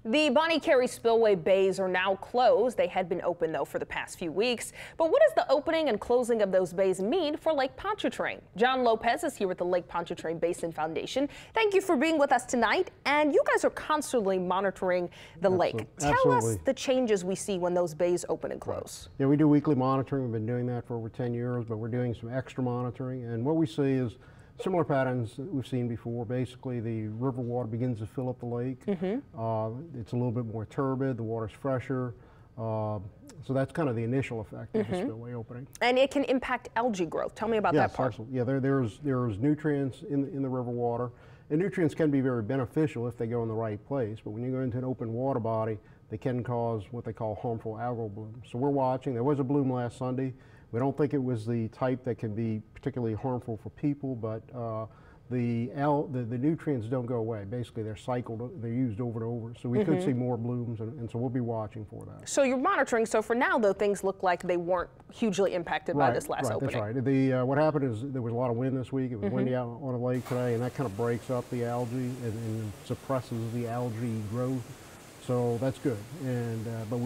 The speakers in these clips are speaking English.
The Bonnie Carey Spillway bays are now closed. They had been open, though, for the past few weeks. But what does the opening and closing of those bays mean for Lake Pontchartrain? John Lopez is here with the Lake Pontchartrain Basin Foundation. Thank you for being with us tonight. And you guys are constantly monitoring the lake. Tell us the changes we see when those bays open and close. Yeah, we do weekly monitoring. We've been doing that for over 10 years, but we're doing some extra monitoring. And what we see is similar patterns that we've seen before. Basically, the river water begins to fill up the lake. It's a little bit more turbid, the water's fresher. So that's kind of the initial effect of the spillway opening. And it can impact algae growth. Tell me about that part. Absolutely. Yeah, there's nutrients in the river water. And nutrients can be very beneficial if they go in the right place. But when you go into an open water body, they can cause what they call harmful algal blooms. So we're watching. There was a bloom last Sunday. We don't think it was the type that can be particularly harmful for people, but the nutrients don't go away. Basically, they're cycled, they're used over and over. So we could see more blooms, and so we'll be watching for that. So you're monitoring. So for now, though, things look like they weren't hugely impacted by this last opening. That's right. What happened is there was a lot of wind this week. It was windy out on the lake today, and that kind of breaks up the algae and suppresses the algae growth. So that's good. And but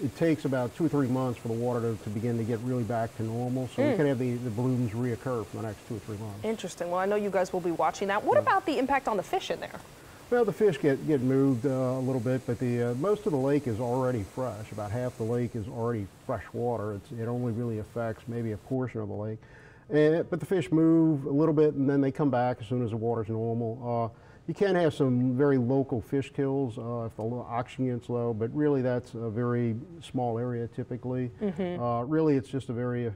it takes about 2 or 3 months for the water to begin to get really back to normal. So we can have the blooms reoccur for the next 2 or 3 months. Interesting. Well, I know you guys will be watching that. What about the impact on the fish in there? Well, the fish get moved a little bit, but most of the lake is already fresh. About half the lake is already fresh water. It only really affects maybe a portion of the lake. But the fish move a little bit, and then they come back as soon as the water's normal. You can have some very local fish kills if the oxygen gets low, but really that's a very small area typically. Really it's just a very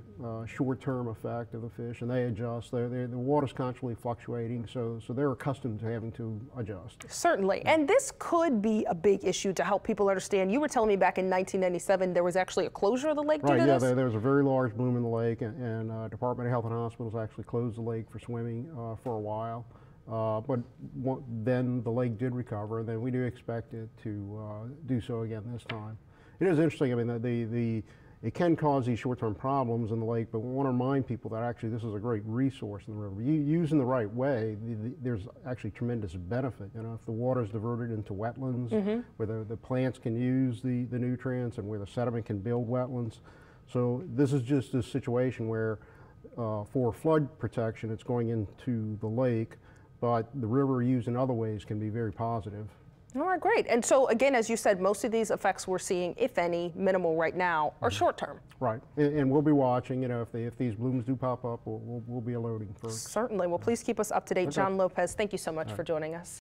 short-term effect of the fish, and they adjust. The water's constantly fluctuating, so they're accustomed to having to adjust. Certainly, and this could be a big issue to help people understand. You were telling me back in 1997 there was actually a closure of the lake due to this? There was a very large bloom in the lake, and Department of Health and Hospitals actually closed the lake for swimming for a while. But then the lake did recover, and then we do expect it to do so again this time. It is interesting. I mean, it can cause these short-term problems in the lake, but we want to remind people that actually this is a great resource in the river. Used in the right way, there's actually tremendous benefit. You know, if the water is diverted into wetlands, where the plants can use the nutrients and where the sediment can build wetlands. So this is just a situation where for flood protection, it's going into the lake, but the river used in other ways can be very positive. All right, great. And so again, as you said, most of these effects we're seeing, if any, minimal right now, are short term. Right, and we'll be watching. You know, if these blooms do pop up, we'll be alerting folks. Certainly. Well, please keep us up to date. Okay. John Lopez, thank you so much for joining us.